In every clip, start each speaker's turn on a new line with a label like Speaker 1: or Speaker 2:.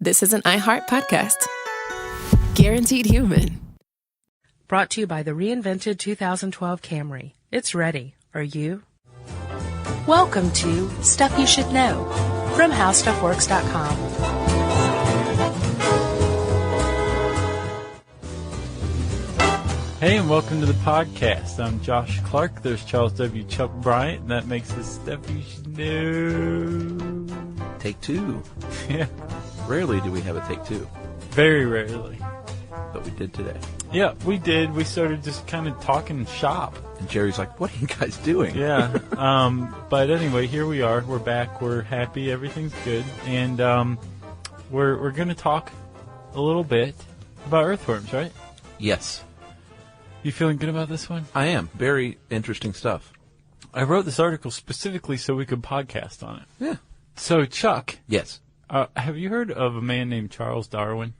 Speaker 1: this is an iHeart podcast. Guaranteed human.
Speaker 2: Brought to you by the reinvented 2012 Camry. It's ready. Are you? Welcome to Stuff You Should Know from HowStuffWorks.com.
Speaker 3: Hey, and welcome to the podcast. I'm Josh Clark. There's Charles W. Chuck Bryant, and that makes us Stuff You Should Know.
Speaker 4: Take two.
Speaker 3: Yeah.
Speaker 4: Rarely do we have a take two.
Speaker 3: Very rarely.
Speaker 4: But we did today.
Speaker 3: Yeah, we did. We started just kind of talking shop.
Speaker 4: And Jerry's like, what are you guys doing?
Speaker 3: Yeah. But anyway, here we are. We're back. We're happy. Everything's good. And we're going to talk a little bit about earthworms, right?
Speaker 4: Yes.
Speaker 3: You feeling good about this one?
Speaker 4: I am. Very interesting stuff.
Speaker 3: I wrote this article specifically so we could podcast on it.
Speaker 4: Yeah.
Speaker 3: So, Chuck.
Speaker 4: Yes.
Speaker 3: Have you heard of a man named Charles Darwin?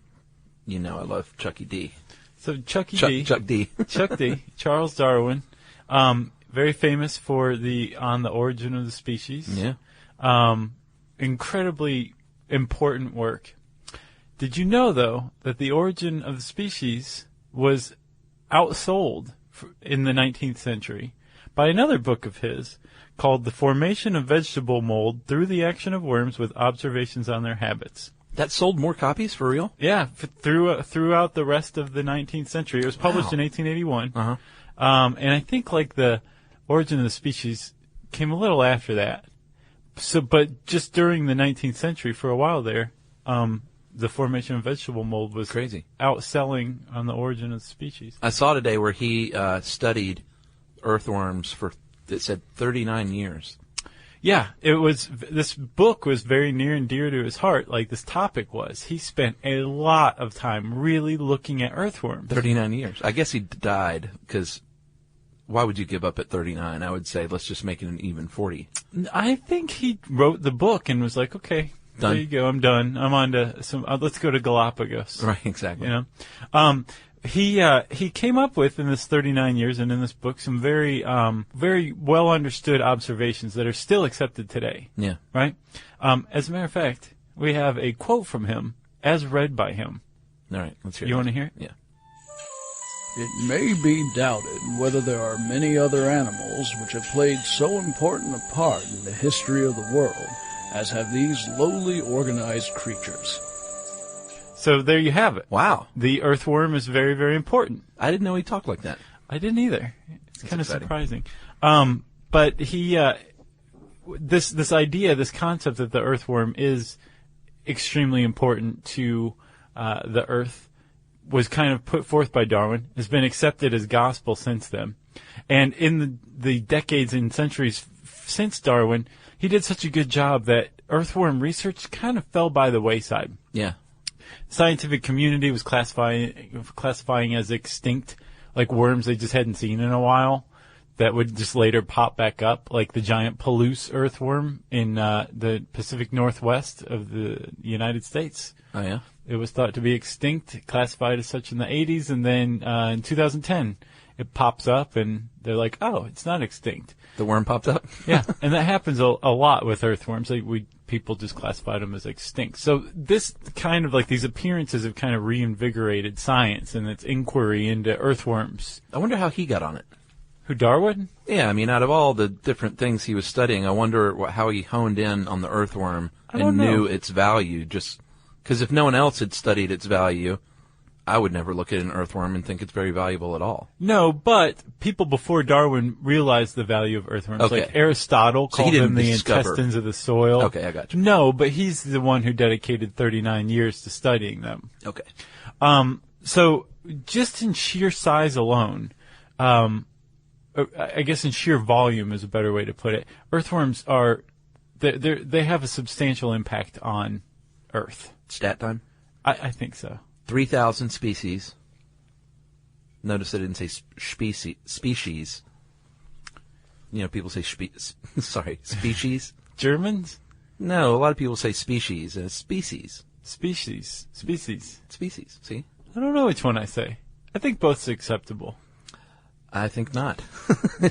Speaker 4: You know I love Chucky D.
Speaker 3: So Chuck D. Chuck D. Charles Darwin. Very famous for On the Origin of the Species.
Speaker 4: Yeah.
Speaker 3: Incredibly important work. Did you know, though, that The Origin of the Species was outsold in the 19th century by another book of his called The Formation of Vegetable Mold Through the Action of Worms with Observations on Their Habits.
Speaker 4: That sold more copies, for real?
Speaker 3: Yeah, throughout the rest of the 19th century. It was published in 1881.
Speaker 4: Uh-huh.
Speaker 3: And I think like The Origin of the Species came a little after that. So, but just during the 19th century, for a while there, The Formation of Vegetable Mold was
Speaker 4: crazy,
Speaker 3: outselling On the Origin of the Species.
Speaker 4: I saw today where he studied earthworms for, it said, 39 years.
Speaker 3: Yeah, this book was very near and dear to his heart, like this topic was. He spent a lot of time really looking at earthworms.
Speaker 4: 39 years. I guess he died, because why would you give up at 39? I would say, let's just make it an even 40.
Speaker 3: I think he wrote the book and was like, okay,
Speaker 4: done.
Speaker 3: There you go, I'm done. I'm on to some, let's go to Galapagos.
Speaker 4: Right, exactly.
Speaker 3: You know? He came up with, in this 39 years and in this book, some very well understood observations that are still accepted today.
Speaker 4: Yeah.
Speaker 3: Right? As a matter of fact, we have a quote from him as read by him.
Speaker 4: All right, let's hear it.
Speaker 3: You want to hear it?
Speaker 4: Yeah.
Speaker 5: It may be doubted whether there are many other animals which have played so important a part in the history of the world as have these lowly organized creatures.
Speaker 3: So there you have it.
Speaker 4: Wow.
Speaker 3: The earthworm is very, very important.
Speaker 4: I didn't know he talked like that.
Speaker 3: I didn't either. It's kind of
Speaker 4: exciting.
Speaker 3: surprising. But he, this idea, this concept that the earthworm is extremely important to the earth was kind of put forth by Darwin, has been accepted as gospel since then. And in the decades and centuries since Darwin, he did such a good job that earthworm research kind of fell by the wayside.
Speaker 4: Yeah.
Speaker 3: Scientific community was classifying as extinct, like worms they just hadn't seen in a while, that would just later pop back up, like the giant Palouse earthworm in the Pacific Northwest of the United States.
Speaker 4: Oh, yeah?
Speaker 3: It was thought to be extinct, classified as such in the 80s, and then in 2010 it pops up, and they're like, oh, it's not extinct.
Speaker 4: The worm popped up?
Speaker 3: Yeah, and that happens a lot with earthworms. People just classified them as extinct. So this kind of like these appearances have kind of reinvigorated science and its inquiry into earthworms.
Speaker 4: I wonder how he got on it.
Speaker 3: Who, Darwin?
Speaker 4: Yeah, I mean, out of all the different things he was studying, I wonder how he honed in on the earthworm and knew its value. Just because if no one else had studied its value, I would never look at an earthworm and think it's very valuable at all.
Speaker 3: No, but people before Darwin realized the value of earthworms.
Speaker 4: Okay.
Speaker 3: Like Aristotle called them the intestines of the soil.
Speaker 4: Okay, I got you.
Speaker 3: No, but he's the one who dedicated 39 years to studying them.
Speaker 4: Okay.
Speaker 3: So just in sheer size alone, I guess in sheer volume is a better way to put it, earthworms they have a substantial impact on Earth.
Speaker 4: Stat time?
Speaker 3: I think so.
Speaker 4: 3,000 species. Notice I didn't say species. You know, people say species.
Speaker 3: Germans?
Speaker 4: No, a lot of people say species and species.
Speaker 3: Species.
Speaker 4: See?
Speaker 3: I don't know which one I say. I think both's acceptable.
Speaker 4: I think not.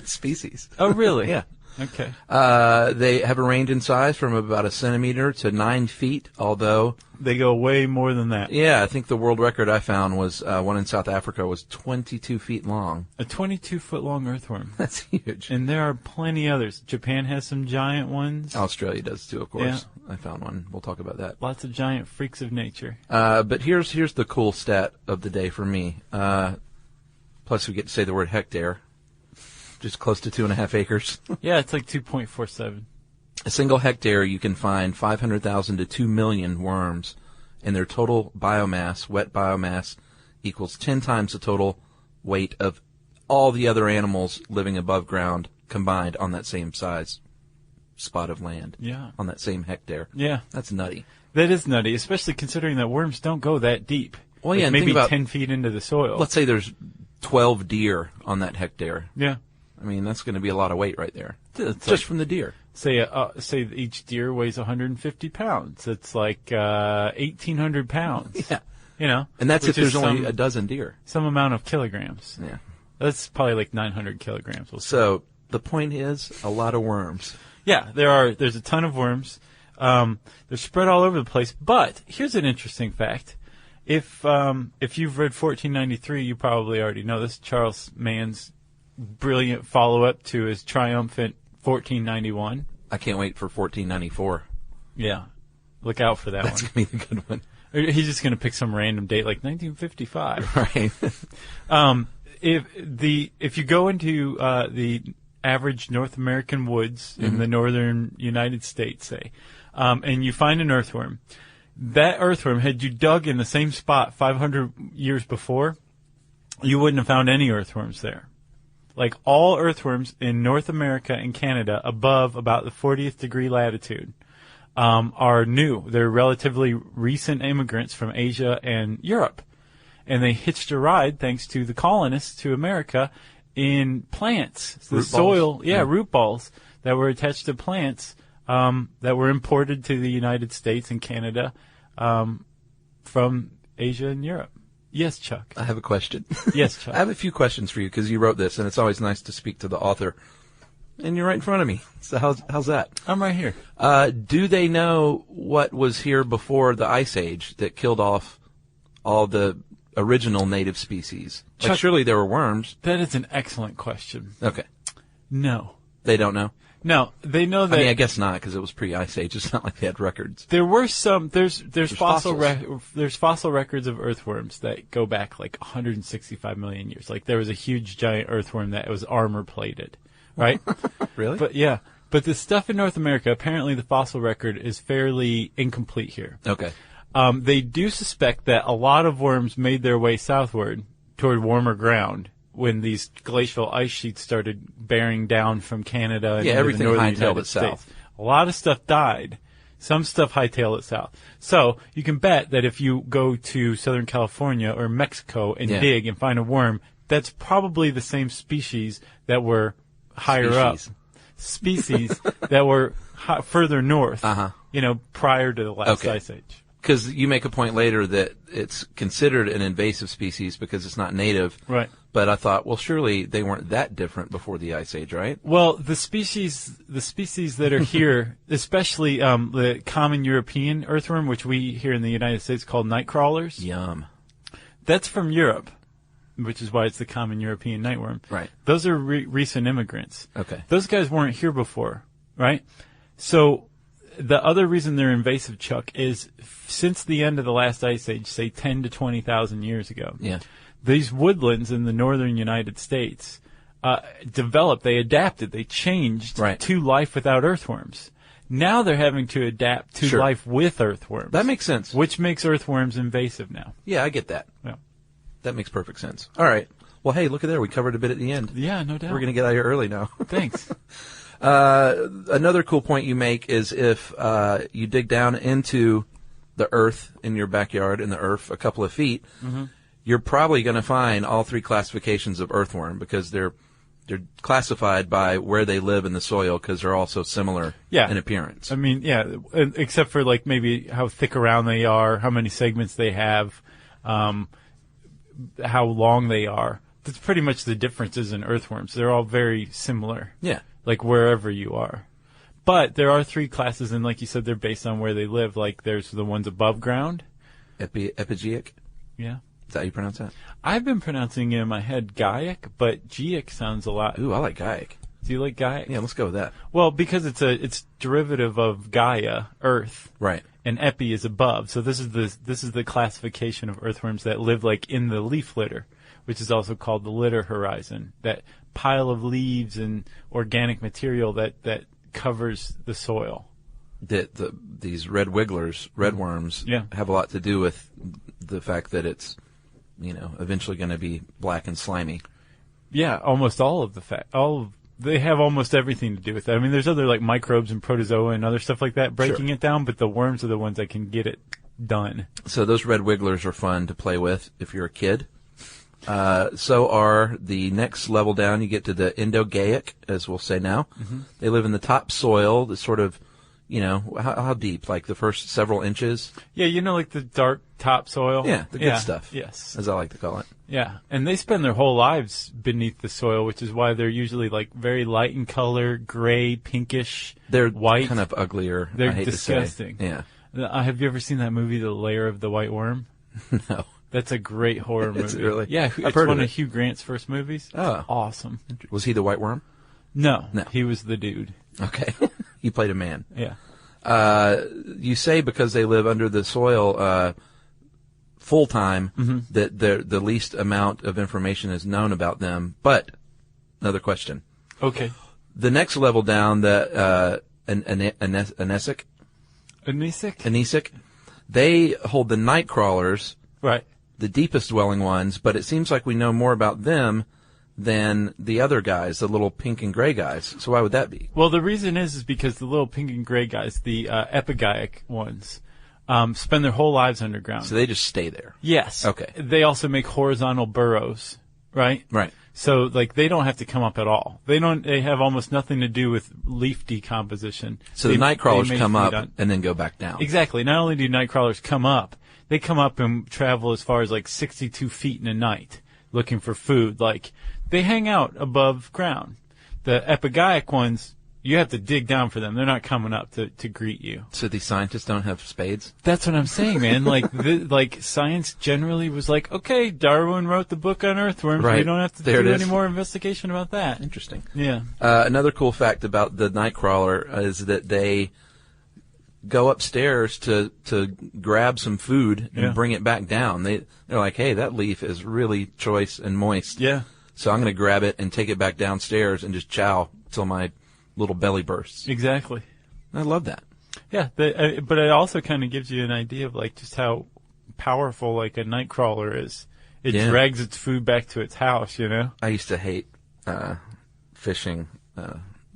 Speaker 4: Species.
Speaker 3: Oh, really?
Speaker 4: Yeah.
Speaker 3: Okay.
Speaker 4: They have a range in size from about 1 centimeter to 9 feet, although...
Speaker 3: They go way more than that.
Speaker 4: Yeah, I think the world record I found was one in South Africa was 22 feet long.
Speaker 3: A 22-foot-long earthworm.
Speaker 4: That's huge.
Speaker 3: And there are plenty others. Japan has some giant ones.
Speaker 4: Australia does too, of course. Yeah. I found one. We'll talk about that.
Speaker 3: Lots of giant freaks of nature.
Speaker 4: But here's the cool stat of the day for me. Plus, we get to say the word hectare. Just close to 2.5 acres.
Speaker 3: Yeah, it's like 2.47.
Speaker 4: A single hectare, you can find 500,000 to 2 million worms, and their total biomass, wet biomass, equals 10 times the total weight of all the other animals living above ground combined on that same size spot of land.
Speaker 3: Yeah.
Speaker 4: On that same hectare.
Speaker 3: Yeah.
Speaker 4: That's nutty.
Speaker 3: That is nutty, especially considering that worms don't go that deep.
Speaker 4: Well, yeah,
Speaker 3: like
Speaker 4: and
Speaker 3: maybe
Speaker 4: think about,
Speaker 3: 10 feet into the soil.
Speaker 4: Let's say there's 12 deer on that hectare.
Speaker 3: Yeah.
Speaker 4: I mean, that's going to be a lot of weight right there.
Speaker 3: It's
Speaker 4: just from the deer.
Speaker 3: Say each deer weighs 150 pounds. It's like 1,800 pounds.
Speaker 4: Yeah.
Speaker 3: You know?
Speaker 4: And that's if there's only a dozen deer.
Speaker 3: Some amount of kilograms.
Speaker 4: Yeah.
Speaker 3: That's probably like 900 kilograms.
Speaker 4: So the point is, a lot of worms.
Speaker 3: Yeah, there's a ton of worms. They're spread all over the place. But here's an interesting fact. If you've read 1493, you probably already know this. Charles Mann's brilliant follow-up to his triumphant 1491.
Speaker 4: I can't wait for 1494.
Speaker 3: Yeah. Look out for that
Speaker 4: That's
Speaker 3: one.
Speaker 4: going to be the good one.
Speaker 3: He's just going to pick some random date like 1955.
Speaker 4: Right.
Speaker 3: If you go into the average North American woods in the northern United States, say, and you find an earthworm, that earthworm, had you dug in the same spot 500 years before, you wouldn't have found any earthworms there. Like all earthworms in North America and Canada above about the 40th degree latitude are new. They're relatively recent immigrants from Asia and Europe. And they hitched a ride thanks to the colonists to America in plants. The soil, root balls that were attached to plants that were imported to the United States and Canada from Asia and Europe. Yes, Chuck.
Speaker 4: I have a question.
Speaker 3: Yes, Chuck.
Speaker 4: I have a few questions for you because you wrote this, and it's always nice to speak to the author. And you're right in front of me. So how's that?
Speaker 3: I'm right here.
Speaker 4: Do they know what was here before the Ice Age that killed off all the original native species?
Speaker 3: Chuck,
Speaker 4: like surely there were worms.
Speaker 3: That is an excellent question.
Speaker 4: Okay.
Speaker 3: No.
Speaker 4: They don't know?
Speaker 3: No, they know that.
Speaker 4: I mean, I guess not, because it was pre-Ice Age. It's not like they had records.
Speaker 3: There were some. There's fossil
Speaker 4: fossils.
Speaker 3: fossil records of earthworms that go back like 165 million years. Like there was a huge giant earthworm that was armor plated, right?
Speaker 4: Really?
Speaker 3: But yeah. But the stuff in North America, apparently the fossil record is fairly incomplete here.
Speaker 4: Okay.
Speaker 3: They do suspect that a lot of worms made their way southward toward warmer ground when these glacial ice sheets started bearing down from Canada and into
Speaker 4: everything
Speaker 3: the northern
Speaker 4: hightailed
Speaker 3: United
Speaker 4: it
Speaker 3: States.
Speaker 4: south.
Speaker 3: A lot of stuff died. Some stuff hightailed it south. So you can bet that if you go to Southern California or Mexico and dig and find a worm, that's probably the same species that were higher up. Species that were further north, prior to the last ice age.
Speaker 4: Because you make a point later that it's considered an invasive species because it's not native.
Speaker 3: Right.
Speaker 4: But I thought, well, surely they weren't that different before the Ice Age, right?
Speaker 3: Well, the species that are here, especially the common European earthworm, which we here in the United States call night crawlers.
Speaker 4: Yum.
Speaker 3: That's from Europe, which is why it's the common European nightworm.
Speaker 4: Right.
Speaker 3: Those are recent immigrants.
Speaker 4: Okay.
Speaker 3: Those guys weren't here before, right? So the other reason they're invasive, Chuck, is since the end of the last ice age, say 10 to 20,000 years ago, these woodlands in the northern United States developed, they adapted, they changed to life without earthworms. Now they're having to adapt to life with earthworms.
Speaker 4: That makes sense.
Speaker 3: Which makes earthworms invasive now.
Speaker 4: Yeah, I get that.
Speaker 3: Yeah.
Speaker 4: That makes perfect sense. All right. Well, hey, look at there. We covered a bit at the end.
Speaker 3: Yeah, no doubt.
Speaker 4: We're going to get out of here early now.
Speaker 3: Thanks.
Speaker 4: Another cool point you make is if you dig down into the earth in your backyard, in the earth a couple of feet, you're probably going to find all three classifications of earthworm because they're classified by where they live in the soil because they're all so similar in appearance.
Speaker 3: I mean, except for like maybe how thick around they are, how many segments they have, how long they are. That's pretty much the differences in earthworms. They're all very similar.
Speaker 4: Yeah.
Speaker 3: like wherever you are. But there are 3 classes, and like you said, they're based on where they live. Like there's the ones above ground.
Speaker 4: Epigeic?
Speaker 3: Yeah.
Speaker 4: Is that how you pronounce that?
Speaker 3: I've been pronouncing it in my head Gaiac, but Gaiac sounds a lot.
Speaker 4: Ooh, I like Gaiac.
Speaker 3: Do you like Gaiac?
Speaker 4: Yeah, let's go with that.
Speaker 3: Well, because it's derivative of Gaia, Earth.
Speaker 4: Right.
Speaker 3: And epi is above. So this is the classification of earthworms that live like in the leaf litter, which is also called the litter horizon. That pile of leaves and organic material that covers the soil.
Speaker 4: These red wigglers, redworms, have a lot to do with the fact that it's, eventually going to be black and slimy.
Speaker 3: Yeah, almost all of they have almost everything to do with that. I mean, there's other like microbes and protozoa and other stuff like that breaking it down, but the worms are the ones that can get it done.
Speaker 4: So those red wigglers are fun to play with if you're a kid. So are the next level down. You get to the Endogaic, as we'll say now. Mm-hmm. They live in the top soil, the sort of, how deep? Like the first several inches?
Speaker 3: Yeah, like the dark topsoil?
Speaker 4: Yeah, the good stuff.
Speaker 3: Yes.
Speaker 4: As I like to call it.
Speaker 3: Yeah, and they spend their whole lives beneath the soil, which is why they're usually like very light in color, gray, pinkish,
Speaker 4: they're
Speaker 3: white.
Speaker 4: Kind of uglier.
Speaker 3: They're
Speaker 4: I hate
Speaker 3: disgusting.
Speaker 4: To say. Yeah.
Speaker 3: Have you ever seen that movie, The Lair of the White Worm?
Speaker 4: No.
Speaker 3: That's a great horror movie.
Speaker 4: Is it really?
Speaker 3: Yeah,
Speaker 4: I've
Speaker 3: it's
Speaker 4: heard
Speaker 3: one
Speaker 4: of
Speaker 3: of Hugh Grant's first movies.
Speaker 4: Oh.
Speaker 3: Awesome.
Speaker 4: Was he the white worm?
Speaker 3: No, he was the dude.
Speaker 4: Okay. He played a man.
Speaker 3: Yeah.
Speaker 4: You say because they live under the soil full time that the least amount of information is known about them. But another question.
Speaker 3: Okay.
Speaker 4: The next level down, the Anesic, they hold the night crawlers,
Speaker 3: right?
Speaker 4: The deepest dwelling ones. But it seems like we know more about them than the other guys, the little pink and gray guys. So why would that be?
Speaker 3: Well, the reason is because the little pink and gray guys, the epigeic ones, spend their whole lives underground.
Speaker 4: So they just stay there.
Speaker 3: Yes.
Speaker 4: Okay.
Speaker 3: They also make horizontal burrows, right?
Speaker 4: Right.
Speaker 3: So, like, they don't have to come up at all. They have almost nothing to do with leaf decomposition.
Speaker 4: So the night crawlers come up and then go back down.
Speaker 3: Exactly. Not only do night crawlers come up, they come up and travel as far as like 62 feet in a night looking for food. Like, they hang out above ground. The epigeic ones, you have to dig down for them. They're not coming up to greet you.
Speaker 4: So these scientists don't have spades?
Speaker 3: That's what I'm saying, man. Like science generally was like, okay, Darwin wrote the book on earthworms.
Speaker 4: Right.
Speaker 3: We don't have to do any more investigation about that.
Speaker 4: Interesting.
Speaker 3: Yeah.
Speaker 4: Another cool fact about the nightcrawler is that they go upstairs to grab some food and bring it back down. They're like, hey, that leaf is really choice and moist.
Speaker 3: Yeah.
Speaker 4: So I'm going to grab it and take it back downstairs and just chow till my little belly bursts.
Speaker 3: Exactly.
Speaker 4: I love that.
Speaker 3: Yeah, but it also kind of gives you an idea of like just how powerful like a night crawler is. It drags its food back to its house,
Speaker 4: I used to hate fishing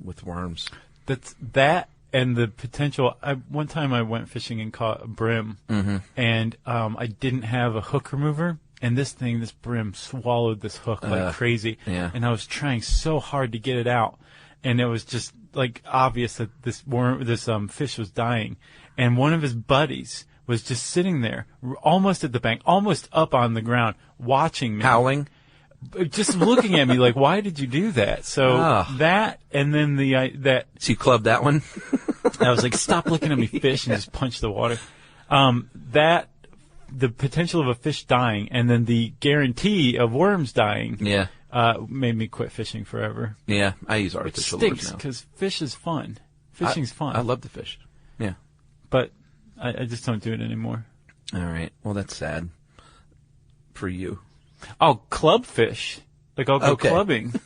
Speaker 4: with worms.
Speaker 3: That's that and the potential. One time I went fishing and caught a brim, and I didn't have a hook remover. And this brim swallowed this hook like crazy. Yeah. And I was trying so hard to get it out. And it was just like obvious that this fish was dying. And one of his buddies was just sitting there almost at the bank, almost up on the ground, watching me.
Speaker 4: Howling?
Speaker 3: Just looking at me like, why did you do that? So that, and then
Speaker 4: So you clubbed that one?
Speaker 3: I was like, stop looking at me, fish, and just punch the water. The potential of a fish dying, and then the guarantee of worms dying, made me quit fishing forever.
Speaker 4: Yeah, I use artificial lures now.
Speaker 3: It stinks because fish is fun. Fishing's fun.
Speaker 4: I love to fish. Yeah,
Speaker 3: but I just don't do it anymore.
Speaker 4: All right. Well, that's sad for you.
Speaker 3: I'll club fish, like I'll go clubbing,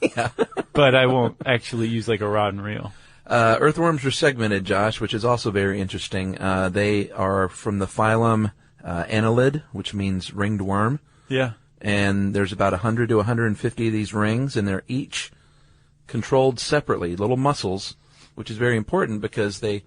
Speaker 3: but I won't actually use like a rod and reel.
Speaker 4: Earthworms are segmented, Josh, which is also very interesting. They are from the phylum Annelid, which means ringed worm.
Speaker 3: Yeah.
Speaker 4: And there's about 100 to 150 of these rings, and they're each controlled separately, little muscles, which is very important because they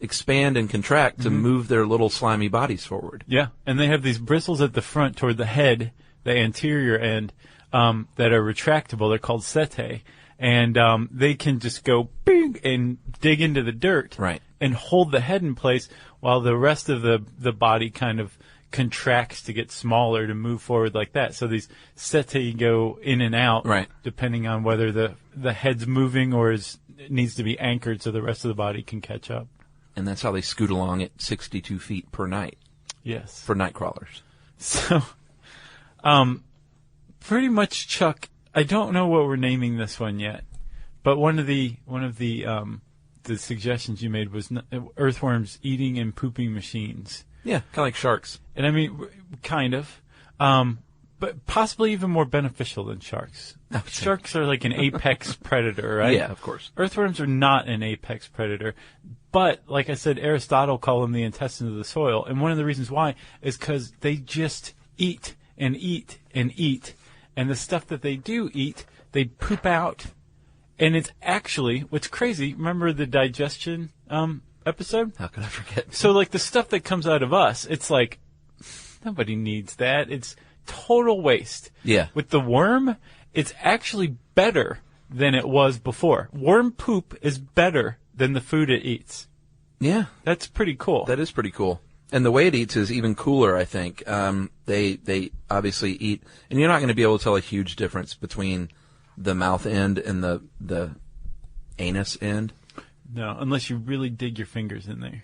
Speaker 4: expand and contract to move their little slimy bodies forward.
Speaker 3: Yeah, and they have these bristles at the front toward the head, the anterior end, that are retractable. They're called setae. And they can just go bing and dig into the dirt and hold the head in place while the rest of the body kind of contracts to get smaller to move forward like that. So these setae go in and out depending on whether the head's moving or is it needs to be anchored so the rest of the body can catch up.
Speaker 4: And that's how they scoot along at 62 feet per night.
Speaker 3: Yes.
Speaker 4: For night crawlers.
Speaker 3: So, pretty much, Chuck, I don't know what we're naming this one yet, but one of the suggestions you made was earthworms eating and pooping machines.
Speaker 4: Yeah, kind of like sharks.
Speaker 3: And I mean, kind of. But possibly even more beneficial than sharks.
Speaker 4: Okay.
Speaker 3: Sharks are like an apex predator, right?
Speaker 4: Yeah, of course.
Speaker 3: Earthworms are not an apex predator. But, like I said, Aristotle called them the intestines of the soil. And one of the reasons why is because they just eat and eat and eat. And the stuff that they do eat, they poop out. And it's actually, what's crazy, remember the digestion episode?
Speaker 4: How could I forget?
Speaker 3: So, like, the stuff that comes out of us, it's like, nobody needs that. It's total waste.
Speaker 4: Yeah.
Speaker 3: With the worm, it's actually better than it was before. Worm poop is better than the food it eats.
Speaker 4: Yeah.
Speaker 3: That's pretty cool.
Speaker 4: That is pretty cool. And the way it eats is even cooler, I think. They obviously eat, and you're not going to be able to tell a huge difference between the mouth end and the anus end.
Speaker 3: No, unless you really dig your fingers in there.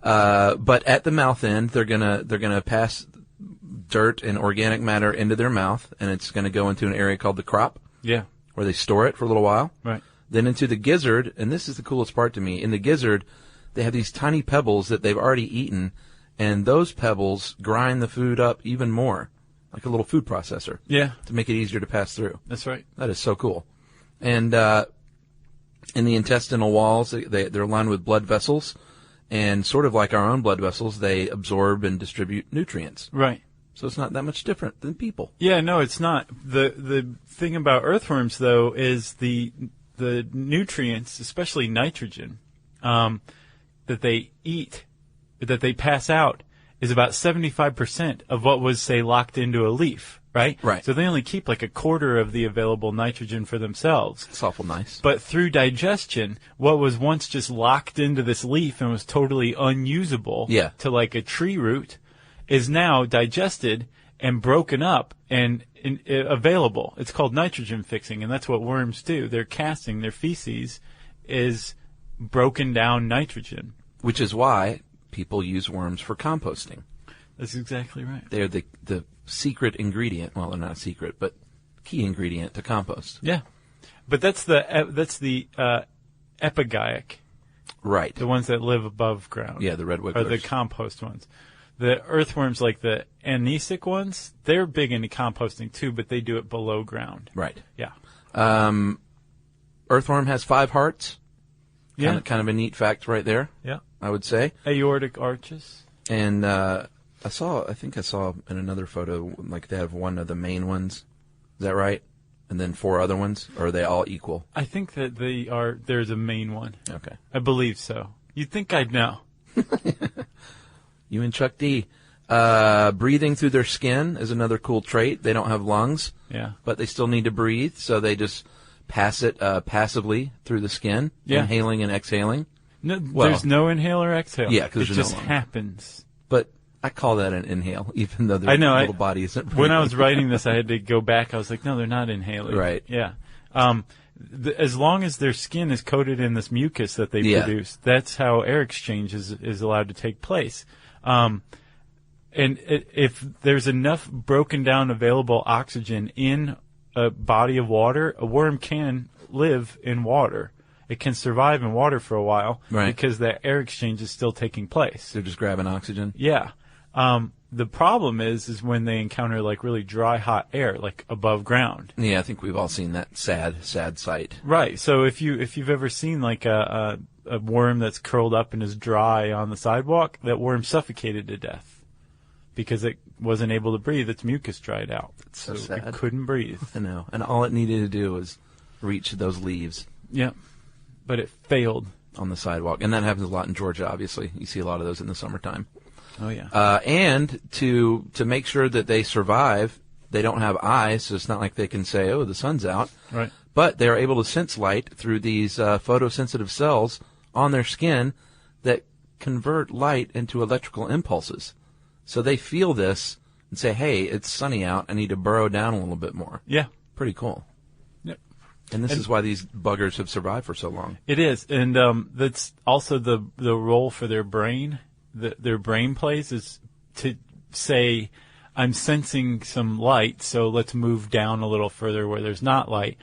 Speaker 4: But at the mouth end, they're gonna pass dirt and organic matter into their mouth, and it's going to go into an area called the crop.
Speaker 3: Yeah.
Speaker 4: Where they store it for a little while.
Speaker 3: Right.
Speaker 4: Then into the gizzard, and this is the coolest part to me. In the gizzard, they have these tiny pebbles that they've already eaten, and those pebbles grind the food up even more, like a little food processor.
Speaker 3: Yeah.
Speaker 4: To make it easier to pass through.
Speaker 3: That's right.
Speaker 4: That is so cool. And in the intestinal walls, they're lined with blood vessels, and sort of like our own blood vessels, they absorb and distribute nutrients.
Speaker 3: Right.
Speaker 4: So it's not that much different than people.
Speaker 3: Yeah, no, it's not. The thing about earthworms, though, is the nutrients, especially nitrogen, that they eat, that they pass out, is about 75% of what was, say, locked into a leaf, right?
Speaker 4: Right.
Speaker 3: So they only keep like a quarter of the available nitrogen for themselves.
Speaker 4: It's awful nice.
Speaker 3: But through digestion, what was once just locked into this leaf and was totally unusable to like a tree root is now digested and broken up and available. It's called nitrogen fixing, and that's what worms do. Their casting, their feces, is broken down nitrogen.
Speaker 4: Which is why people use worms for composting.
Speaker 3: That's exactly right.
Speaker 4: They're the secret ingredient. Well, they're not secret, but key ingredient to compost.
Speaker 3: Yeah, but that's the epigeic.
Speaker 4: Right.
Speaker 3: The ones that live above ground.
Speaker 4: Yeah, the red wigglers.
Speaker 3: Or the compost ones. The earthworms, like the anisic ones, they're big into composting too, but they do it below ground.
Speaker 4: Right.
Speaker 3: Yeah.
Speaker 4: Earthworm has 5 hearts.
Speaker 3: Yeah.
Speaker 4: Kind of a neat fact right there.
Speaker 3: Yeah.
Speaker 4: I would say.
Speaker 3: Aortic arches.
Speaker 4: And I think I saw in another photo, like they have one of the main ones. Is that right? And then 4 other ones? Or are they all equal?
Speaker 3: I think that there's a main one.
Speaker 4: Okay.
Speaker 3: I believe so. You'd think I'd know.
Speaker 4: You and Chuck D. Breathing through their skin is another cool trait. They don't have lungs.
Speaker 3: Yeah.
Speaker 4: But they still need to breathe, so they just pass it passively through the skin, inhaling and exhaling.
Speaker 3: No, there's no inhale or exhale.
Speaker 4: Yeah, because
Speaker 3: it just happens.
Speaker 4: But I call that an inhale, even though their little body isn't breathing.
Speaker 3: When I was writing this, I had to go back. I was like, no, they're not inhaling.
Speaker 4: Right.
Speaker 3: Yeah. As long as their skin is coated in this mucus that they produce, that's how air exchange is allowed to take place. And if there's enough broken down available oxygen in a body of water, a worm can live in water. It can survive in water for a while because that air exchange is still taking place.
Speaker 4: They're just grabbing oxygen?
Speaker 3: Yeah. The problem is when they encounter like really dry, hot air, like above ground.
Speaker 4: Yeah, I think we've all seen that sad sight.
Speaker 3: Right. So if you've ever seen like a worm that's curled up and is dry on the sidewalk, that worm suffocated to death because it wasn't able to breathe. Its mucus dried out.
Speaker 4: That's so sad.
Speaker 3: It couldn't breathe.
Speaker 4: I know. And all it needed to do was reach those leaves.
Speaker 3: Yeah. But it failed.
Speaker 4: On the sidewalk. And that happens a lot in Georgia, obviously. You see a lot of those in the summertime.
Speaker 3: Oh, yeah.
Speaker 4: And to make sure that they survive, they don't have eyes, so it's not like they can say, oh, the sun's out.
Speaker 3: Right.
Speaker 4: But they are able to sense light through these photosensitive cells on their skin that convert light into electrical impulses. So they feel this and say, hey, it's sunny out. I need to burrow down a little bit more.
Speaker 3: Yeah.
Speaker 4: Pretty cool.
Speaker 3: Yep.
Speaker 4: And this is why these buggers have survived for so long.
Speaker 3: It is, and that's also the role for their brain. Their brain plays is to say, I'm sensing some light, so let's move down a little further where there's not light.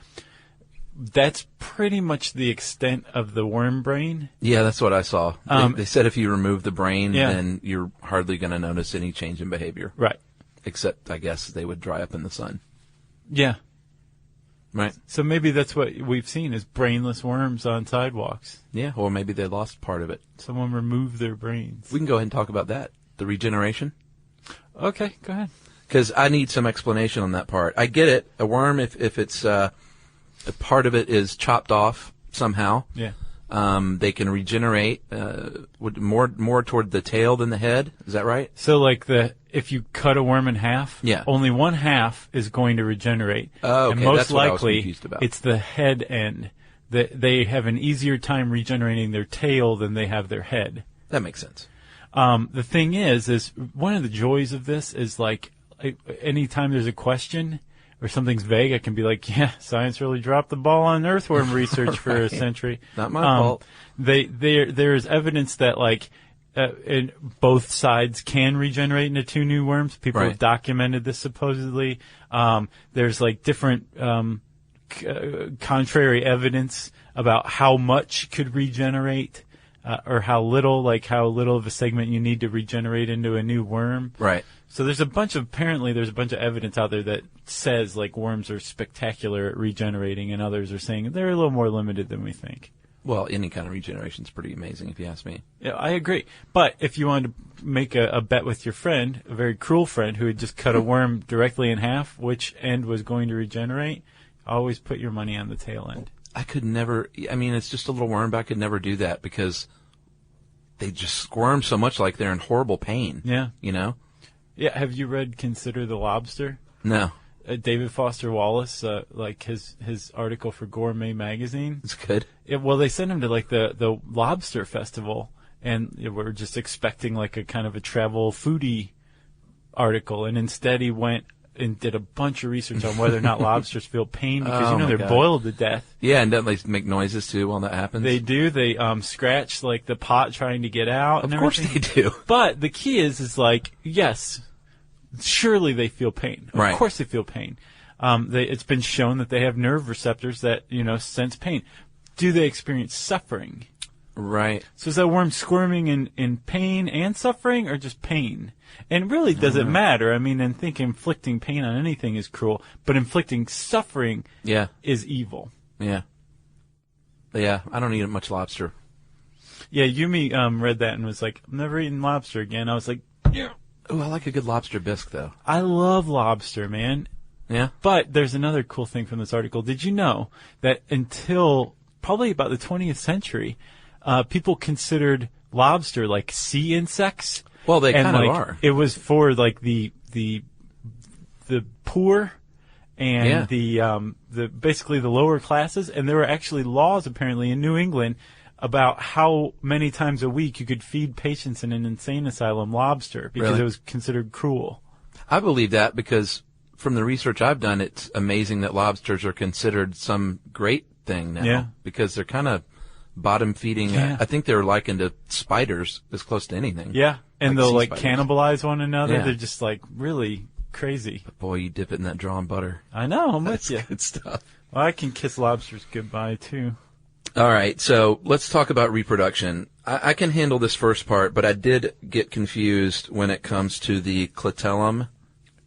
Speaker 3: That's pretty much the extent of the worm brain.
Speaker 4: Yeah, that's what I saw. They said if you remove the brain, then you're hardly going to notice any change in behavior.
Speaker 3: Right.
Speaker 4: Except, I guess, they would dry up in the sun.
Speaker 3: Yeah.
Speaker 4: Right.
Speaker 3: So maybe that's what we've seen is brainless worms on sidewalks.
Speaker 4: Yeah, or maybe they lost part of it.
Speaker 3: Someone removed their brains.
Speaker 4: We can go ahead and talk about that. The regeneration.
Speaker 3: Okay, go ahead.
Speaker 4: Because I need some explanation on that part. I get it. A worm, if it's a part of it is chopped off somehow, they can regenerate more toward the tail than the head. Is that right?
Speaker 3: So like if you cut a worm in half, only one half is going to regenerate.
Speaker 4: Oh, okay.
Speaker 3: And most
Speaker 4: That's what I was
Speaker 3: likely
Speaker 4: confused about.
Speaker 3: it's the head end. They have an easier time regenerating their tail than they have their head.
Speaker 4: That makes sense.
Speaker 3: The thing is one of the joys of this is like anytime there's a question or something's vague, I can be like, yeah, science really dropped the ball on earthworm research for a century.
Speaker 4: Not my fault.
Speaker 3: There is evidence that like both sides can regenerate into two new worms. People have documented this supposedly. There's like different contrary evidence about how much could regenerate. Or how little of a segment you need to regenerate into a new worm.
Speaker 4: Right.
Speaker 3: So there's a bunch of evidence out there that says like worms are spectacular at regenerating, and others are saying they're a little more limited than we think.
Speaker 4: Well, any kind of regeneration is pretty amazing, if you ask me.
Speaker 3: Yeah, I agree. But if you wanted to make a bet with your friend, a very cruel friend who had just cut a worm directly in half, which end was going to regenerate, always put your money on the tail end.
Speaker 4: I could never. I mean, it's just a little worm, but I could never do that because they just squirm so much like they're in horrible pain.
Speaker 3: Yeah.
Speaker 4: You know?
Speaker 3: Yeah. Have you read Consider the Lobster?
Speaker 4: No.
Speaker 3: David Foster Wallace, like his article for Gourmet magazine.
Speaker 4: It's good.
Speaker 3: Well, they sent him to like the lobster festival, and we're just expecting like a kind of a travel foodie article, and instead he went and did a bunch of research on whether or not lobsters feel pain because they're boiled to death.
Speaker 4: Yeah, and don't they make noises too while that happens?
Speaker 3: They do. They scratch like the pot trying to get out.
Speaker 4: Of course they do.
Speaker 3: But the key is like, yes, surely they feel pain. Of course they feel pain. It's been shown that they have nerve receptors that sense pain. Do they experience suffering?
Speaker 4: Right.
Speaker 3: So is that worm squirming in pain and suffering, or just pain? And really, does it matter? I mean, I think inflicting pain on anything is cruel, but inflicting suffering is evil.
Speaker 4: Yeah. Yeah, I don't eat much lobster.
Speaker 3: Yeah, Yumi read that and was like, I'm never eating lobster again. I was like, yeah.
Speaker 4: Ooh, I like a good lobster bisque, though.
Speaker 3: I love lobster, man.
Speaker 4: Yeah?
Speaker 3: But there's another cool thing from this article. Did you know that until probably about the 20th century, people considered lobster like sea insects?
Speaker 4: Well, they kind of are.
Speaker 3: It was for like the poor and the basically the lower classes, and there were actually laws apparently in New England about how many times a week you could feed patients in an insane asylum lobster because it was considered cruel. I
Speaker 4: believe that because from the research I've done, it's amazing that lobsters are considered some great thing now because they're kind of bottom feeding. I think they're likened to spiders as close to anything.
Speaker 3: Yeah, and
Speaker 4: like
Speaker 3: they'll like
Speaker 4: spiders.
Speaker 3: Cannibalize one another. Yeah. They're just like really crazy.
Speaker 4: But boy, you dip it in that drawn butter.
Speaker 3: I know. I'm with you.
Speaker 4: Good stuff.
Speaker 3: Well, I can kiss lobsters goodbye too.
Speaker 4: All right, so let's talk about reproduction. I can handle this first part, but I did get confused when it comes to the clitellum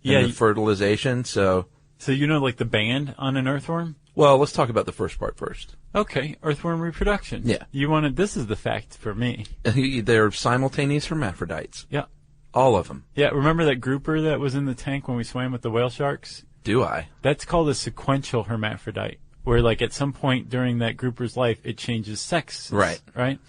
Speaker 4: and the fertilization. So
Speaker 3: like the band on an earthworm?
Speaker 4: Well, let's talk about the first part first.
Speaker 3: Okay, earthworm reproduction.
Speaker 4: Yeah.
Speaker 3: This is the fact for me.
Speaker 4: They're simultaneous hermaphrodites.
Speaker 3: Yeah.
Speaker 4: All of them.
Speaker 3: Yeah, remember that grouper that was in the tank when we swam with the whale sharks?
Speaker 4: Do I?
Speaker 3: That's called a sequential hermaphrodite, where like at some point during that grouper's life, it changes sex.
Speaker 4: Right.
Speaker 3: Right?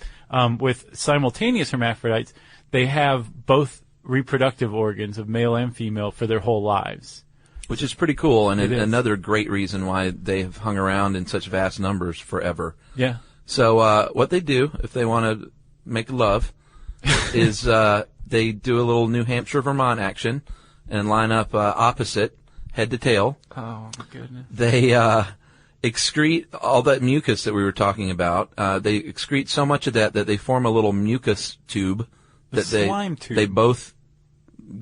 Speaker 3: With simultaneous hermaphrodites, they have both reproductive organs of male and female for their whole lives.
Speaker 4: Which is pretty cool, and another great reason why they have hung around in such vast numbers forever.
Speaker 3: Yeah.
Speaker 4: So what they do, if they want to make love, is they do a little New Hampshire-Vermont action and line up opposite, head to tail.
Speaker 3: Oh, my goodness.
Speaker 4: They excrete all that mucus that we were talking about. They excrete so much of that they form a little mucus tube that
Speaker 3: slime tube.
Speaker 4: They both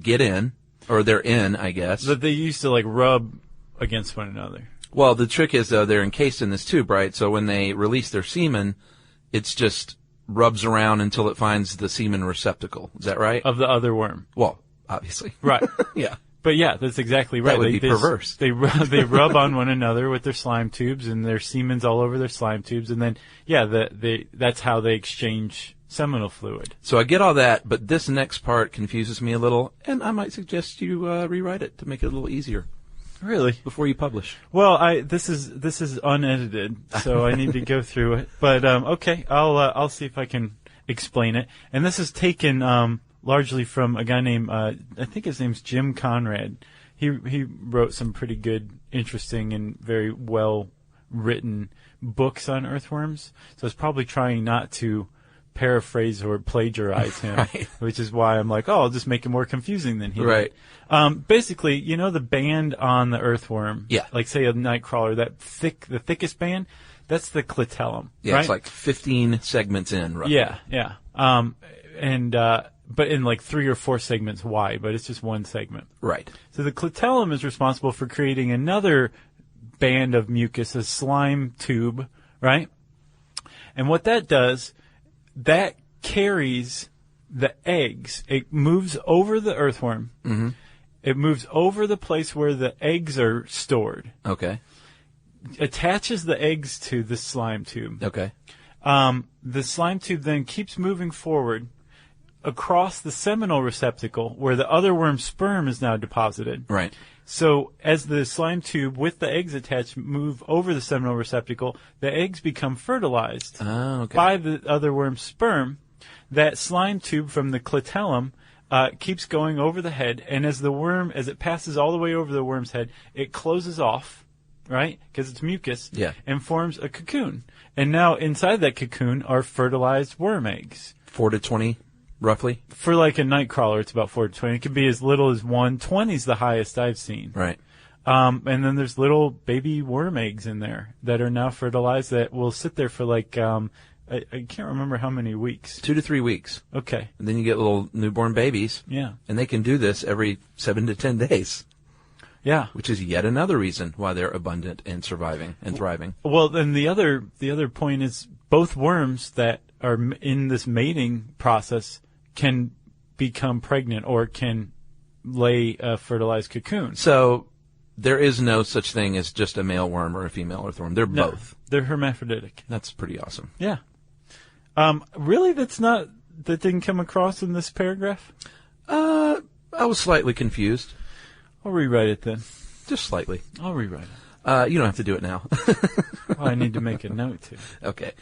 Speaker 4: get in, or they're in, I guess.
Speaker 3: That they used to like rub against one another.
Speaker 4: Well, the trick is, though, they're encased in this tube, right? So when they release their semen, it's just rubs around until it finds the semen receptacle. Is that right?
Speaker 3: Of the other worm.
Speaker 4: Well, obviously.
Speaker 3: Right.
Speaker 4: Yeah.
Speaker 3: But yeah, that's exactly right.
Speaker 4: That would be perverse.
Speaker 3: They rub on one another with their slime tubes, and their semen's all over their slime tubes, and then that's how they exchange seminal fluid.
Speaker 4: So I get all that, but this next part confuses me a little, and I might suggest you rewrite it to make it a little easier.
Speaker 3: Really?
Speaker 4: Before you publish.
Speaker 3: Well, this is unedited, so I need to go through it. But okay, I'll see if I can explain it. And this is taken largely from a guy named I think his name's Jim Conrad. He wrote some pretty good, interesting, and very well written books on earthworms. So I was probably trying not to paraphrase or plagiarize him,
Speaker 4: right.
Speaker 3: Which is why I'm like, I'll just make it more confusing than he
Speaker 4: right.
Speaker 3: did. Basically, you know the band on the earthworm?
Speaker 4: Yeah.
Speaker 3: Like, say, a nightcrawler, the thickest band, that's the clitellum,
Speaker 4: yeah,
Speaker 3: right?
Speaker 4: It's like 15 segments in, roughly.
Speaker 3: Yeah. But in like 3 or 4 segments wide, but it's just one segment.
Speaker 4: Right.
Speaker 3: So the clitellum is responsible for creating another band of mucus, a slime tube, right? And what that does, that carries the eggs. It moves over the earthworm.
Speaker 4: Mm-hmm.
Speaker 3: It moves over the place where the eggs are stored.
Speaker 4: Okay.
Speaker 3: Attaches the eggs to the slime tube.
Speaker 4: Okay.
Speaker 3: The slime tube then keeps moving forward across the seminal receptacle where the other worm's sperm is now deposited.
Speaker 4: Right.
Speaker 3: So as the slime tube with the eggs attached move over the seminal receptacle, the eggs become fertilized by the other worm's sperm. That slime tube from the clitellum keeps going over the head, and as it passes all the way over the worm's head, it closes off, right? Because it's mucus, and forms a cocoon. And now inside that cocoon are fertilized worm eggs.
Speaker 4: 4 to 20, roughly?
Speaker 3: For like a nightcrawler, it's about 4 to 20. It can be as little as 1. 20 is the highest I've seen.
Speaker 4: Right.
Speaker 3: And then there's little baby worm eggs in there that are now fertilized that will sit there for like, I can't remember how many weeks.
Speaker 4: 2 to 3 weeks.
Speaker 3: Okay.
Speaker 4: And then you get little newborn babies.
Speaker 3: Yeah.
Speaker 4: And they can do this every 7 to 10 days.
Speaker 3: Yeah.
Speaker 4: Which is yet another reason why they're abundant and surviving and thriving.
Speaker 3: Well, then the other point is both worms that are in this mating process can become pregnant or can lay a fertilized cocoon.
Speaker 4: So there is no such thing as just a male worm or a female earthworm. They're both.
Speaker 3: They're hermaphroditic.
Speaker 4: That's pretty awesome.
Speaker 3: Yeah. Really, that didn't come across in this paragraph?
Speaker 4: I was slightly confused.
Speaker 3: I'll rewrite it then.
Speaker 4: Just slightly.
Speaker 3: I'll rewrite it.
Speaker 4: You don't have to do it now.
Speaker 3: Well, I need to make a note too.
Speaker 4: Okay.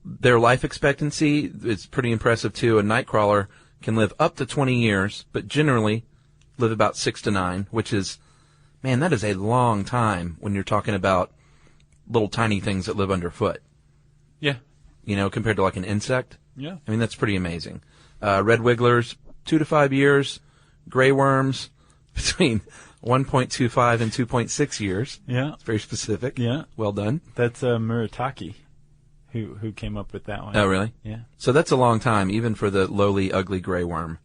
Speaker 4: Their life expectancy is pretty impressive too. A nightcrawler can live up to 20 years, but generally live about 6 to 9, which is, man, that is a long time when you're talking about little tiny things that live underfoot.
Speaker 3: Yeah.
Speaker 4: You know, compared to like an insect.
Speaker 3: Yeah.
Speaker 4: I mean, that's pretty amazing. Red wigglers, 2 to 5 years. Gray worms, between 1.25 and 2.6 years.
Speaker 3: Yeah.
Speaker 4: It's very specific.
Speaker 3: Yeah.
Speaker 4: Well done.
Speaker 3: That's Murataki who came up with that one.
Speaker 4: Oh, really?
Speaker 3: Yeah.
Speaker 4: So that's a long time, even for the lowly, ugly gray worm.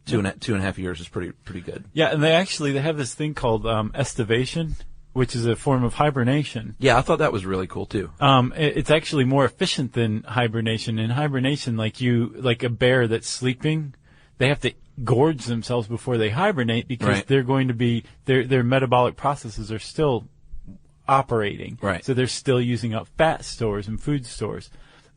Speaker 4: 2.5 years is pretty good.
Speaker 3: Yeah, and they have this thing called estivation, which is a form of hibernation.
Speaker 4: Yeah, I thought that was really cool too.
Speaker 3: It's actually more efficient than hibernation. In hibernation, like a bear that's sleeping, they have to gorge themselves before they hibernate because they're going to be their metabolic processes are still operating.
Speaker 4: Right.
Speaker 3: So they're still using up fat stores and food stores.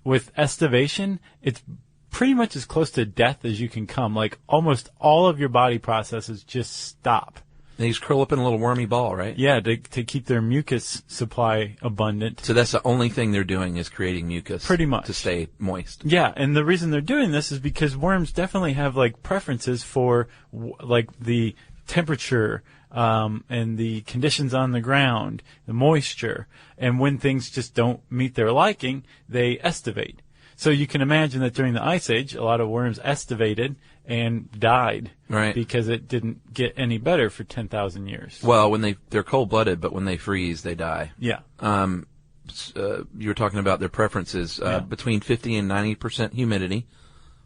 Speaker 3: With estivation, it's pretty much as close to death as you can come. Like almost all of your body processes just stop.
Speaker 4: They just curl up in a little wormy ball, right?
Speaker 3: Yeah, to keep their mucus supply abundant.
Speaker 4: So that's the only thing they're doing is creating mucus.
Speaker 3: Pretty much.
Speaker 4: To stay moist.
Speaker 3: Yeah, and the reason they're doing this is because worms definitely have like preferences for like the temperature and the conditions on the ground, the moisture, and when things just don't meet their liking, they estivate. So you can imagine that during the Ice Age, a lot of worms estivated, and died.
Speaker 4: Right.
Speaker 3: Because it didn't get any better for 10,000 years.
Speaker 4: Well, when they're cold-blooded, but when they freeze, they die.
Speaker 3: Yeah.
Speaker 4: You were talking about their preferences between 50 and 90% humidity,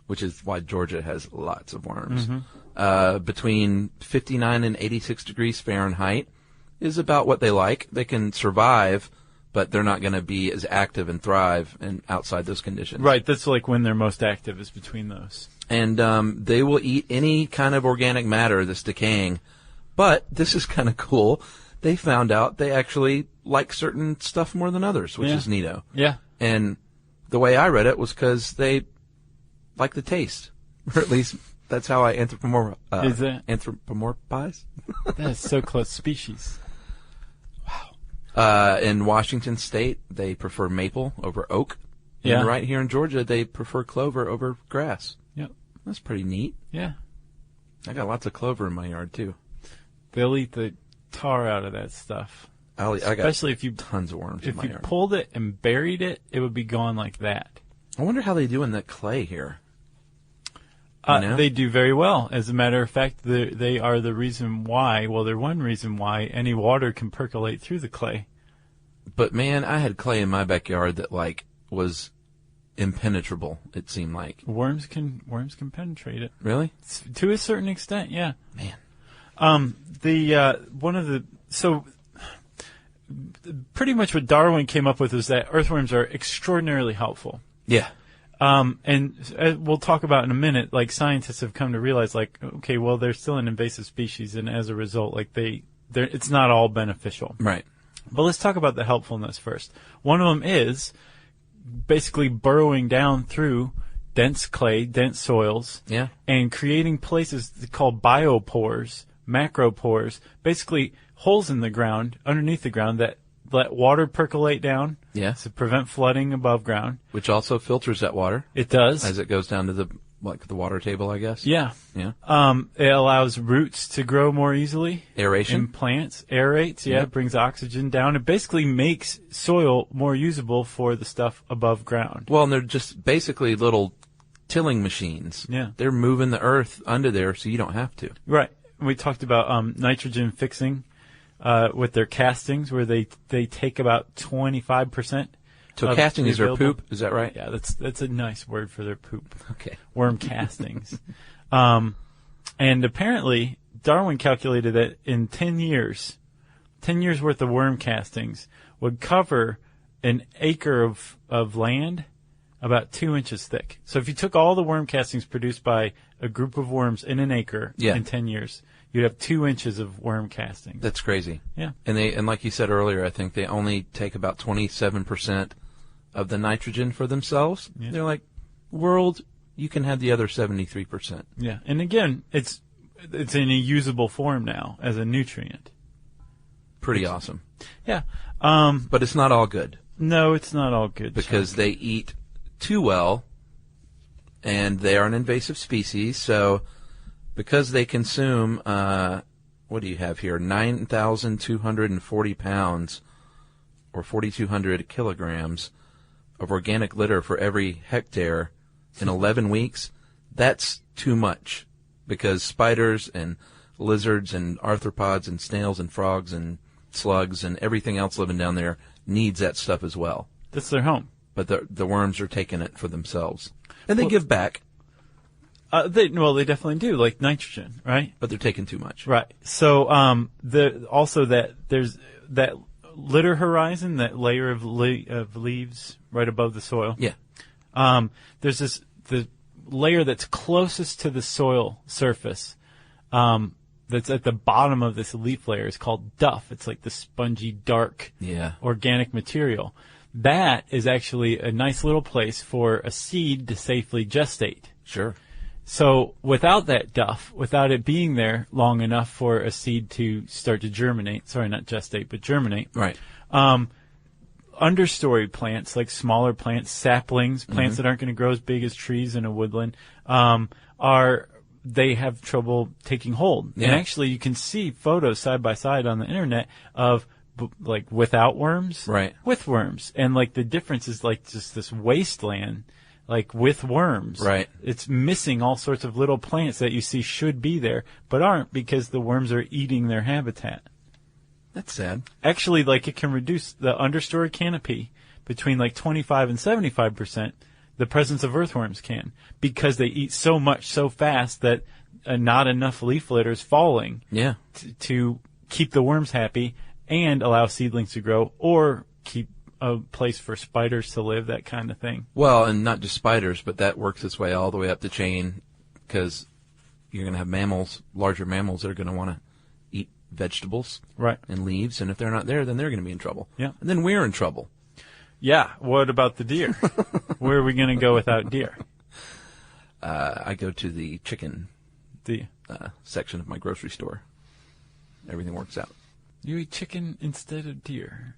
Speaker 4: which is why Georgia has lots of worms. Between 59 and 86 degrees Fahrenheit is about what they like. They can survive, but they're not going to be as active and thrive outside those conditions.
Speaker 3: Right. That's like when they're most active is between those.
Speaker 4: And they will eat any kind of organic matter that's decaying. But this is kind of cool. They found out they actually like certain stuff more than others, which is neato.
Speaker 3: Yeah.
Speaker 4: And the way I read it was because they like the taste. Or at least that's how I anthropomorphize.
Speaker 3: That's so close. Species.
Speaker 4: In Washington State, they prefer maple over oak.
Speaker 3: Yeah.
Speaker 4: And right here in Georgia, they prefer clover over grass.
Speaker 3: Yep.
Speaker 4: That's pretty neat.
Speaker 3: Yeah.
Speaker 4: I got lots of clover in my yard, too.
Speaker 3: They'll eat the tar out of that stuff.
Speaker 4: Especially
Speaker 3: if you
Speaker 4: tons of worms in my yard.
Speaker 3: If you pulled it and buried it, it would be gone like that.
Speaker 4: I wonder how they do in the clay here. You know?
Speaker 3: They do very well. As a matter of fact, they are the reason why, well, they're one reason why any water can percolate through the clay.
Speaker 4: But, man, I had clay in my backyard that, was impenetrable, it seemed like.
Speaker 3: Worms can penetrate it.
Speaker 4: Really?
Speaker 3: To a certain extent, yeah.
Speaker 4: Man.
Speaker 3: So pretty much what Darwin came up with is that earthworms are extraordinarily helpful.
Speaker 4: Yeah.
Speaker 3: And we'll talk about in a minute, like scientists have come to realize, like, okay, well, they're still an invasive species, and as a result, like it's not all beneficial.
Speaker 4: Right.
Speaker 3: But let's talk about the helpfulness first. One of them is basically burrowing down through dense clay, dense soils, and creating places called biopores, macropores, basically holes in the ground, underneath the ground, that let water percolate down to prevent flooding above ground.
Speaker 4: Which also filters that water.
Speaker 3: It does.
Speaker 4: As it goes down to the water table, I guess.
Speaker 3: Yeah.
Speaker 4: Yeah.
Speaker 3: It allows roots to grow more easily.
Speaker 4: Aeration.
Speaker 3: In plants. Aerates,
Speaker 4: Yep.
Speaker 3: It brings oxygen down. It basically makes soil more usable for the stuff above ground.
Speaker 4: Well, and they're just basically little tilling machines.
Speaker 3: Yeah.
Speaker 4: They're moving the earth under there so you don't have to.
Speaker 3: Right. We talked about nitrogen fixing with their castings, where they take about 25%.
Speaker 4: So casting is their poop, is that right?
Speaker 3: Yeah, that's a nice word for their poop.
Speaker 4: Okay.
Speaker 3: Worm castings. And apparently Darwin calculated that in 10 years worth of worm castings would cover an acre of land about 2 inches thick. So if you took all the worm castings produced by a group of worms in an acre in 10 years, you'd have 2 inches of worm castings.
Speaker 4: That's crazy.
Speaker 3: Yeah.
Speaker 4: And like you said earlier, I think they only take about 27% of the nitrogen for themselves. Yeah. They're like, world, you can have the other 73%.
Speaker 3: Yeah. And again, it's in a usable form now as a nutrient.
Speaker 4: Pretty awesome.
Speaker 3: Yeah.
Speaker 4: But it's not all good.
Speaker 3: No, it's not all good.
Speaker 4: Because they eat too well, and they are an invasive species, so because they consume, what do you have here, 9,240 pounds, or 4,200 kilograms of organic litter for every hectare in 11 weeks, that's too much, because spiders and lizards and arthropods and snails and frogs and slugs and everything else living down there needs that stuff as well.
Speaker 3: That's their home.
Speaker 4: But the worms are taking it for themselves. And they give back.
Speaker 3: They definitely do, like nitrogen, right?
Speaker 4: But they're taking too much.
Speaker 3: Right. So, also there's that litter horizon, that layer of leaves right above the soil.
Speaker 4: Yeah.
Speaker 3: There's the layer that's closest to the soil surface, that's at the bottom of this leaf layer is called duff. It's like the spongy, dark, organic material. That is actually a nice little place for a seed to safely gestate.
Speaker 4: Sure.
Speaker 3: So without that duff, without it being there long enough for a seed to start to germinate, sorry, not gestate, but germinate.
Speaker 4: Right.
Speaker 3: Understory plants, like smaller plants, saplings, plants that aren't going to grow as big as trees in a woodland, they have trouble taking hold.
Speaker 4: Yeah.
Speaker 3: And actually you can see photos side by side on the internet of without worms,
Speaker 4: right,
Speaker 3: with worms. And the difference is just this wasteland like with worms.
Speaker 4: Right.
Speaker 3: It's missing all sorts of little plants that you see should be there, but aren't because the worms are eating their habitat.
Speaker 4: That's sad.
Speaker 3: Actually, like it can reduce the understory canopy between like 25 and 75%. The presence of earthworms can, because they eat so much so fast that not enough leaf litter is falling.
Speaker 4: Yeah.
Speaker 3: To keep the worms happy and allow seedlings to grow, or keep a place for spiders to live, that kind of thing.
Speaker 4: Well, and not just spiders, but that works its way all the way up the chain, because you're going to have mammals, larger mammals, that are going to want to eat vegetables,
Speaker 3: right,
Speaker 4: and leaves, and if they're not there, then they're going to be in trouble.
Speaker 3: Yeah.
Speaker 4: And then we're in trouble.
Speaker 3: Yeah. What about the deer? Where are we going to go without deer?
Speaker 4: I go to the chicken
Speaker 3: The
Speaker 4: section of my grocery store. Everything works out.
Speaker 3: You eat chicken instead of deer.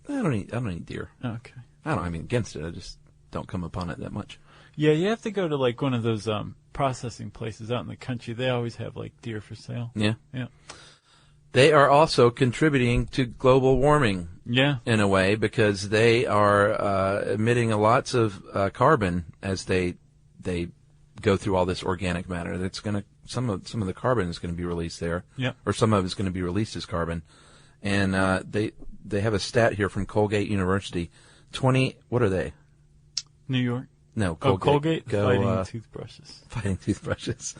Speaker 4: I don't eat deer.
Speaker 3: Okay.
Speaker 4: I mean, against it. I just don't come upon it that much.
Speaker 3: Yeah, you have to go to like one of those processing places out in the country. They always have like deer for sale.
Speaker 4: Yeah.
Speaker 3: Yeah.
Speaker 4: They are also contributing to global warming.
Speaker 3: Yeah.
Speaker 4: In a way, because they are emitting lots of carbon as they go through all this organic matter. That's going to some of the carbon is going to be released there.
Speaker 3: Yeah.
Speaker 4: Or some of it's going to be released as carbon. And they have a stat here from Colgate University. What are they?
Speaker 3: New York.
Speaker 4: No, Colgate.
Speaker 3: Colgate
Speaker 4: Go,
Speaker 3: fighting toothbrushes.
Speaker 4: Fighting toothbrushes.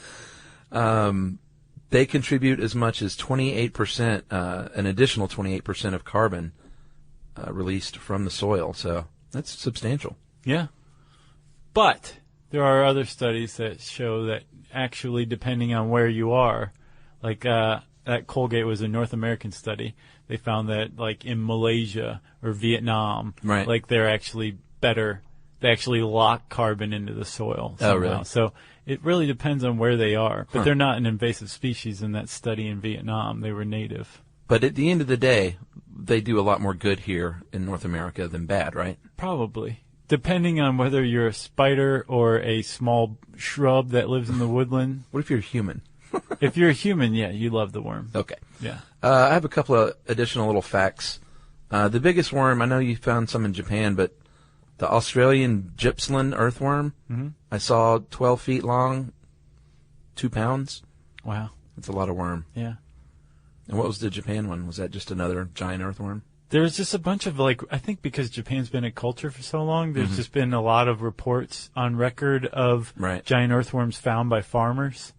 Speaker 4: They contribute as much as 28%, an additional 28% of carbon released from the soil. So that's substantial.
Speaker 3: Yeah. But there are other studies that show that actually, depending on where you are, like that Colgate was a North American study. They found that like in Malaysia or Vietnam,
Speaker 4: right,
Speaker 3: like they're actually better. They actually lock carbon into the soil somehow.
Speaker 4: Oh, really?
Speaker 3: So it really depends on where they are. But they're not an invasive species in that study in Vietnam. They were native.
Speaker 4: But at the end of the day, they do a lot more good here in North America than bad, right?
Speaker 3: Probably. Depending on whether you're a spider or a small shrub that lives in the woodland.
Speaker 4: What if you're a human?
Speaker 3: If you're a human, yeah, you love the worm.
Speaker 4: Okay.
Speaker 3: Yeah.
Speaker 4: I have a couple of additional little facts. The biggest worm, I know you found some in Japan, but the Australian gypsum earthworm, I saw 12 feet long, 2 pounds.
Speaker 3: Wow.
Speaker 4: That's a lot of worm.
Speaker 3: Yeah.
Speaker 4: And what was the Japan one? Was that just another giant earthworm?
Speaker 3: There's just a bunch of, like, I think because Japan's been a culture for so long, there's just been a lot of reports on record of giant earthworms found by farmers.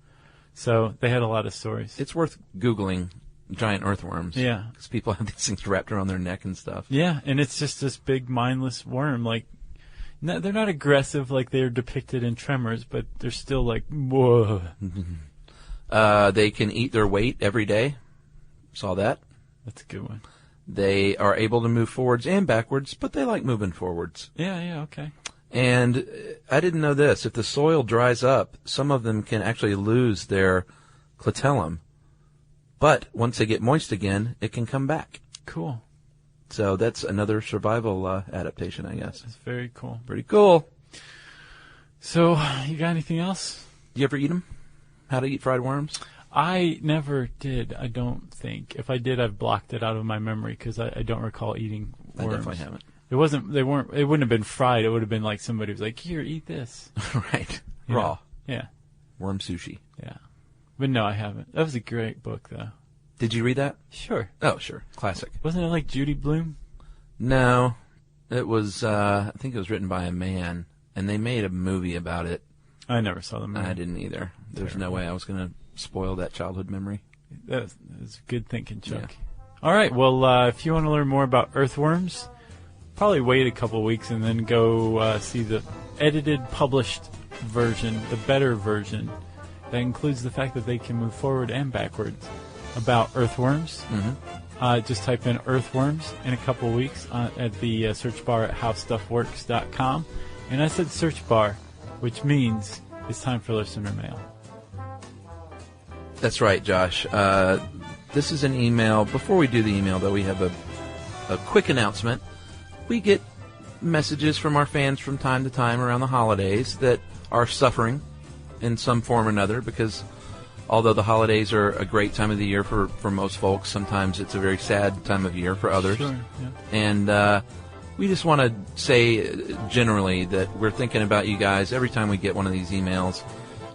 Speaker 3: So they had a lot of stories.
Speaker 4: It's worth Googling giant earthworms.
Speaker 3: Yeah.
Speaker 4: Because people have these things wrapped around their neck and stuff.
Speaker 3: Yeah, and it's just this big mindless worm. Like, they're not aggressive like they're depicted in Tremors, but they're still like, whoa.
Speaker 4: They can eat their weight every day. Saw that.
Speaker 3: That's a good one.
Speaker 4: They are able to move forwards and backwards, but they like moving forwards.
Speaker 3: Yeah, okay.
Speaker 4: And I didn't know this. If the soil dries up, some of them can actually lose their clitellum. But once they get moist again, it can come back.
Speaker 3: Cool.
Speaker 4: So that's another survival adaptation, I guess.
Speaker 3: That's very cool.
Speaker 4: Pretty cool.
Speaker 3: So, you got anything else?
Speaker 4: You ever eat them? How to eat fried worms?
Speaker 3: I never did, I don't think. If I did, I've blocked it out of my memory because I don't recall eating worms.
Speaker 4: I definitely haven't.
Speaker 3: It wouldn't have been fried. It would have been like somebody was like, here, eat this.
Speaker 4: Right.
Speaker 3: Yeah.
Speaker 4: Raw.
Speaker 3: Yeah.
Speaker 4: Worm sushi.
Speaker 3: Yeah. But no, I haven't. That was a great book, though.
Speaker 4: Did you read that?
Speaker 3: Sure.
Speaker 4: Oh, sure. Classic.
Speaker 3: Wasn't it like Judy Blume?
Speaker 4: No. It was, I think it was written by a man, and they made a movie about it.
Speaker 3: I never saw the movie.
Speaker 4: I didn't either. There's no way I was going to spoil that childhood memory.
Speaker 3: That's good thinking, Chuck. Yeah. All right. Well, if you want to learn more about earthworms, probably wait a couple weeks and then go see the edited, published version, the better version, that includes the fact that they can move forward and backwards, about earthworms. Just type in earthworms in a couple weeks at the search bar at howstuffworks.com. And I said search bar, which means it's time for listener mail.
Speaker 4: That's right, Josh. This is an email. Before we do the email, though, we have a quick announcement. We get messages from our fans from time to time around the holidays that are suffering in some form or another, because although the holidays are a great time of the year for most folks, sometimes it's a very sad time of year for others.
Speaker 3: Sure, yeah.
Speaker 4: And we just want to say generally that we're thinking about you guys. Every time we get one of these emails,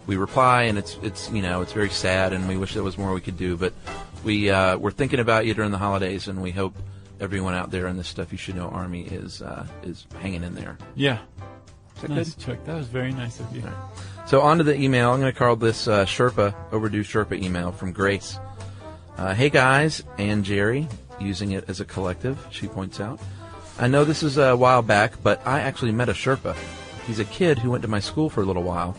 Speaker 4: we reply, and it's very sad, and we wish there was more we could do. But we're thinking about you during the holidays, and we hope everyone out there in the Stuff You Should Know Army is hanging in there.
Speaker 3: Yeah.
Speaker 4: Is that
Speaker 3: Nice,
Speaker 4: good?
Speaker 3: Chuck. That was very nice of you.
Speaker 4: Right. So on to the email. I'm going to call this overdue Sherpa email from Grace. Hey guys, and Jerry, using it as a collective, she points out. I know this is a while back, but I actually met a Sherpa. He's a kid who went to my school for a little while,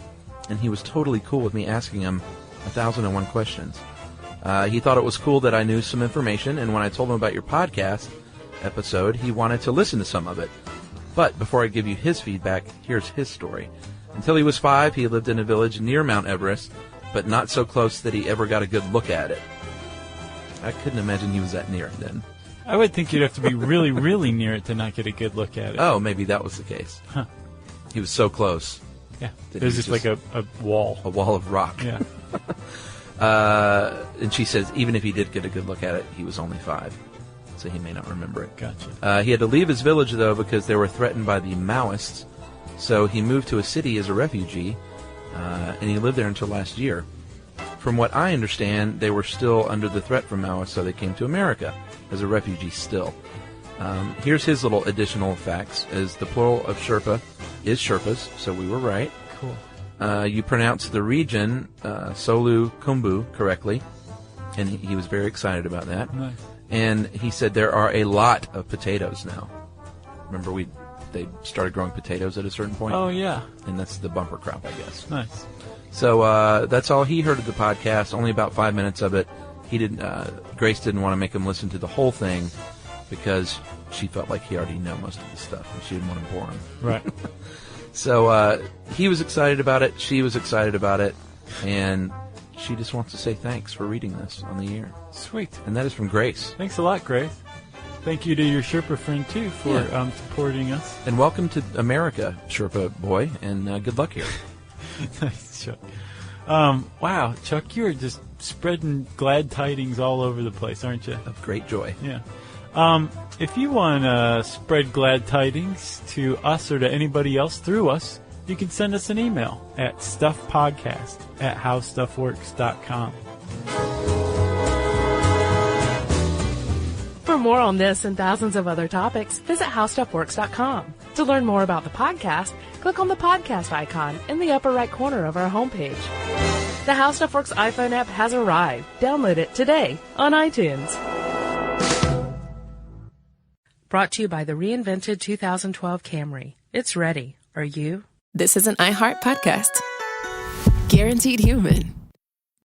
Speaker 4: and he was totally cool with me asking him 1,001 questions. He thought it was cool that I knew some information, and when I told him about your podcast episode, he wanted to listen to some of it. But before I give you his feedback, here's his story. Until he was 5, he lived in a village near Mount Everest, but not so close that he ever got a good look at it. I couldn't imagine he was that near it then.
Speaker 3: I would think you'd have to be really, really near it to not get a good look at it.
Speaker 4: Oh, maybe that was the case.
Speaker 3: Huh.
Speaker 4: He was so close.
Speaker 3: Yeah.
Speaker 4: That
Speaker 3: It was
Speaker 4: he
Speaker 3: just like a wall.
Speaker 4: A wall of rock.
Speaker 3: Yeah.
Speaker 4: And she says even if he did get a good look at it, he was only 5. So he may not remember it.
Speaker 3: Gotcha.
Speaker 4: He had to leave his village, though, because they were threatened by the Maoists. So he moved to a city as a refugee, and he lived there until last year. From what I understand, they were still under the threat from Maoists, so they came to America as a refugee still. Here's his little additional facts, as the plural of Sherpa is Sherpas, so we were right.
Speaker 3: Cool.
Speaker 4: You pronounced the region, Solu Khumbu, correctly, and he was very excited about that.
Speaker 3: Nice.
Speaker 4: And he said there are a lot of potatoes now. Remember they started growing potatoes at a certain point?
Speaker 3: Oh, yeah.
Speaker 4: And that's the bumper crop, I guess.
Speaker 3: Nice.
Speaker 4: So that's all he heard of the podcast, only about 5 minutes of it. Grace didn't want to make him listen to the whole thing because she felt like he already knew most of the stuff, and she didn't want to bore him.
Speaker 3: Right.
Speaker 4: So he was excited about it, she was excited about it, and she just wants to say thanks for reading this on the air.
Speaker 3: Sweet.
Speaker 4: And that is from Grace.
Speaker 3: Thanks a lot, Grace. Thank you to your Sherpa friend, too, for supporting us.
Speaker 4: And welcome to America, Sherpa boy, and good luck here.
Speaker 3: Nice, Chuck. Wow, Chuck, you're just spreading glad tidings all over the place, aren't you?
Speaker 4: Of great joy.
Speaker 3: Yeah. If you want to spread glad tidings to us or to anybody else through us, you can send us an email at stuffpodcast@howstuffworks.com.
Speaker 2: For more on this and thousands of other topics, visit howstuffworks.com. To learn more about the podcast, click on the podcast icon in the upper right corner of our homepage. The How Stuff Works iPhone app has arrived. Download it today on iTunes. Brought to you by the reinvented 2012 Camry. It's ready. Are you?
Speaker 1: This is an iHeart podcast. Guaranteed human.